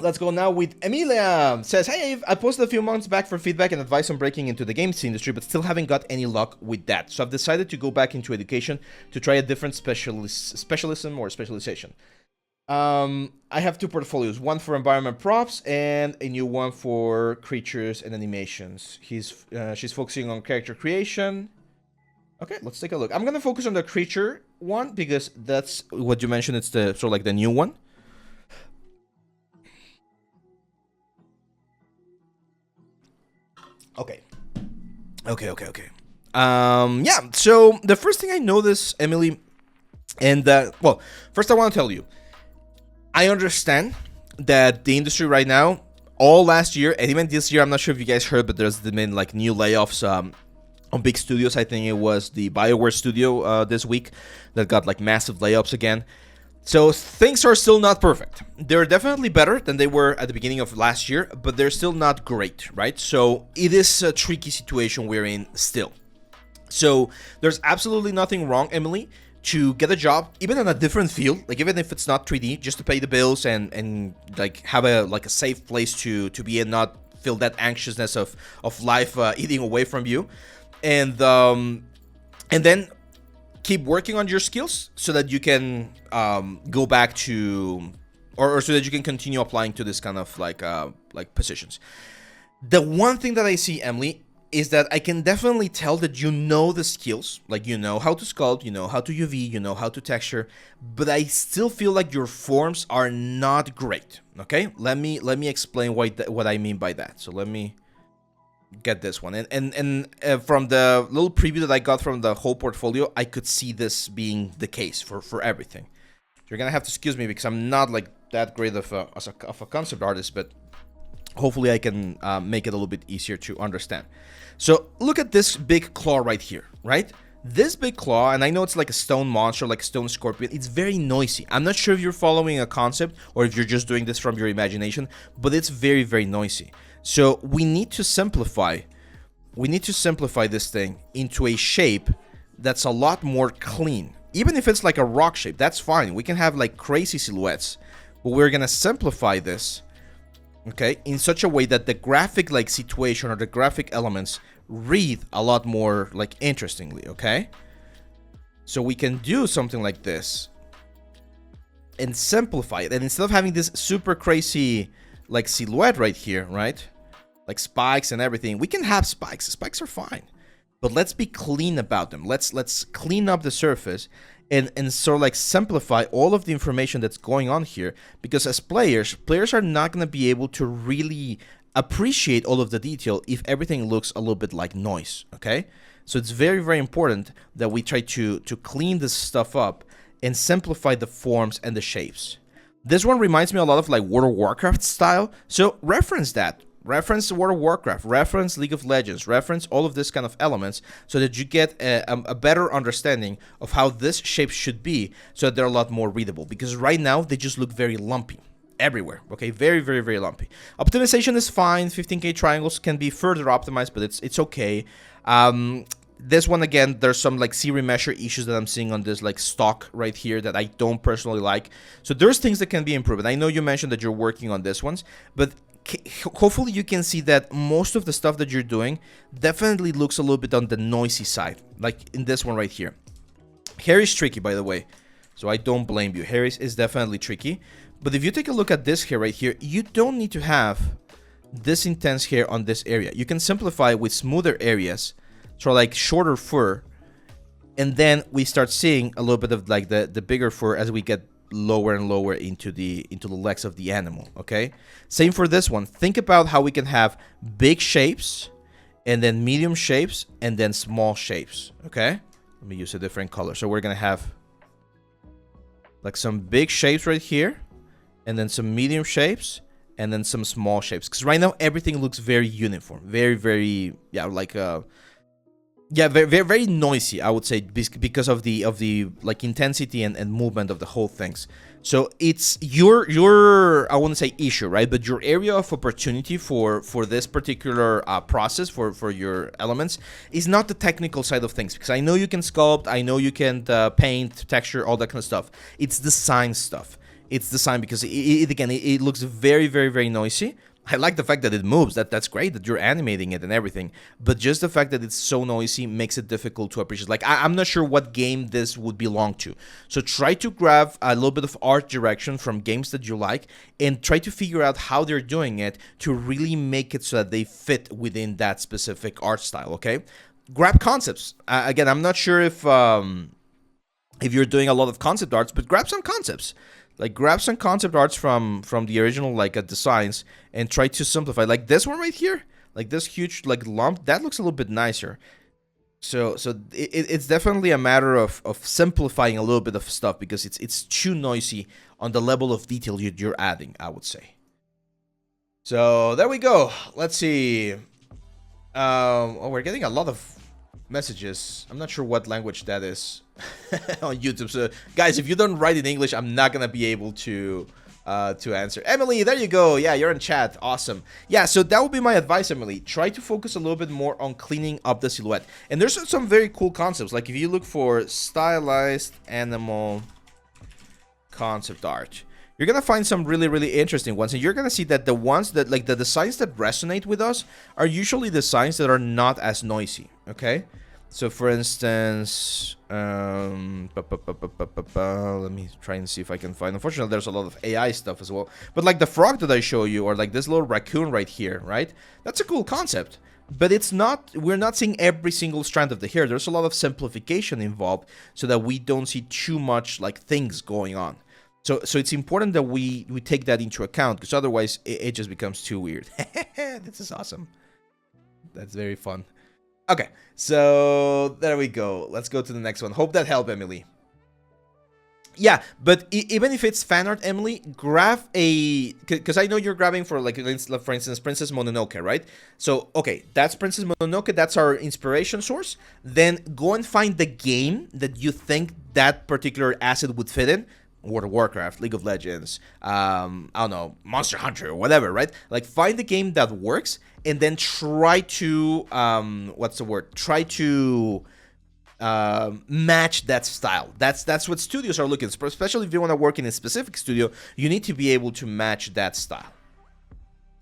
let's go now with Emilia. Says, hey, I posted a few months back for feedback and advice on breaking into the games industry, but still haven't got any luck with that. So I've decided to go back into education to try a different specialism or specialization. I have two portfolios, one for environment props and a new one for creatures and animations. She's focusing on character creation. Okay, let's take a look. I'm gonna focus on the creature one because that's what you mentioned. It's the sort of like the new one. Okay. Yeah, so the first thing I noticed, Emily, and well, first I want to tell you, I understand that the industry right now, all last year, and even this year, I'm not sure if you guys heard, but there's been like new layoffs on big studios. I think it was the BioWare studio this week that got like massive layoffs again. So things are still not perfect. They're definitely better than they were at the beginning of last year, but they're still not great, right? So it is a tricky situation we're in still. So there's absolutely nothing wrong, Emily, to get a job, even in a different field, like even if it's not 3D, just to pay the bills and like have a safe place to be and not feel that anxiousness of life eating away from you, and then keep working on your skills so that you can go back to, or so that you can continue applying to this kind of like positions. The one thing that I see, Emily, is that I can definitely tell that you know the skills, like you know how to sculpt, you know how to UV, you know how to texture, but I still feel like your forms are not great. Okay, let me explain what I mean by that. So let me get this one, and from the little preview that I got from the whole portfolio, I could see this being the case for everything. So you're gonna have to excuse me because I'm not like that great of a concept artist, but hopefully I can make it a little bit easier to understand. So look at this big claw right here, right? This big claw, and I know it's like a stone monster, like a stone scorpion. It's very noisy. I'm not sure if you're following a concept or if you're just doing this from your imagination, but it's very, very noisy. So we need to simplify. We need to simplify this thing into a shape that's a lot more clean. Even if it's like a rock shape, that's fine. We can have like crazy silhouettes, but we're gonna simplify this, okay, in such a way that the graphic like situation or the graphic elements read a lot more like interestingly, okay? So we can do something like this and simplify it. And instead of having this super crazy like silhouette right here, right? Like spikes and everything, we can have spikes. Spikes are fine, but let's be clean about them. Let's clean up the surface and sort of like simplify all of the information that's going on here, because as players are not going to be able to really appreciate all of the detail if everything looks a little bit like noise, okay? So it's very, very important that we try to clean this stuff up and simplify the forms and the shapes. This one reminds me a lot of like World of Warcraft style, so reference that. Reference World of Warcraft, reference League of Legends, reference all of this kind of elements so that you get a better understanding of how this shape should be, so that they're a lot more readable. Because right now, they just look very lumpy everywhere, okay? Very, very, very lumpy. Optimization is fine. 15K triangles can be further optimized, but it's okay. This one, again, there's some like C-remesher issues that I'm seeing on this like stock right here that I don't personally like. So there's things that can be improved. And I know you mentioned that you're working on this ones, but hopefully you can see that most of the stuff that you're doing definitely looks a little bit on the noisy side, like in this one right here. Hair is tricky, by the way, so I don't blame you. Hair is definitely tricky, but if you take a look at this hair right here, you don't need to have this intense hair on this area. You can simplify with smoother areas, so like shorter fur, and then we start seeing a little bit of like the bigger fur as we get lower and lower into the legs of the animal, okay? Same for this one. Think about how we can have big shapes and then medium shapes and then small shapes, okay? Let me use a different color. So we're gonna have like some big shapes right here and then some medium shapes and then some small shapes, because right now everything looks very uniform, very, very, yeah, like yeah, very, very, very noisy, I would say, because of the like intensity and movement of the whole things. So it's your I wouldn't say issue, right? But your area of opportunity for this particular process for your elements is not the technical side of things, because I know you can sculpt, I know you can paint, texture, all that kind of stuff. It's design stuff. its design, because it looks very, very, very noisy. I like the fact that it moves. That's great that you're animating it and everything. But just the fact that it's so noisy makes it difficult to appreciate. Like, I'm not sure what game this would belong to. So try to grab a little bit of art direction from games that you like and try to figure out how they're doing it to really make it so that they fit within that specific art style, okay? Grab concepts. Again, I'm not sure if you're doing a lot of concept arts, but grab some concepts. Like, grab some concept arts from the original, like, designs, and try to simplify. Like this one right here, like this huge like lump, that looks a little bit nicer. So it's definitely a matter of simplifying a little bit of stuff, because it's too noisy on the level of detail you're adding, I would say. So there we go. Let's see. Oh, we're getting a lot of messages. I'm not sure what language that is on YouTube. So guys, if you don't write in English, I'm not gonna be able to answer. Emily, there you go. Yeah, you're in chat. Awesome. Yeah, so that would be my advice, Emily. Try to focus a little bit more on cleaning up the silhouette. And there's some very cool concepts. Like, if you look for stylized animal concept art, you're gonna find some really, really interesting ones, and you're gonna see that the ones that, like, the designs that resonate with us are usually designs that are not as noisy. Okay, so for instance, let me try and see if I can find. Unfortunately, there's a lot of AI stuff as well, but like the frog that I show you, or like this little raccoon right here, right? That's a cool concept, but it's not. We're not seeing every single strand of the hair. There's a lot of simplification involved, so that we don't see too much like things going on. So it's important that we take that into account, because otherwise it just becomes too weird. This is awesome. That's very fun. Okay, so there we go. Let's go to the next one. Hope that helped, Emily. Yeah, but even if it's fan art, Emily, grab a... Because I know you're grabbing for, like, for instance, Princess Mononoke, right? So, okay, that's Princess Mononoke. That's our inspiration source. Then go and find the game that you think that particular asset would fit in. World of Warcraft, League of Legends, I don't know, Monster Hunter, or whatever, right? Like, find the game that works, and then try to, what's the word? Try to match that style. That's what studios are looking for. Especially if you want to work in a specific studio, you need to be able to match that style.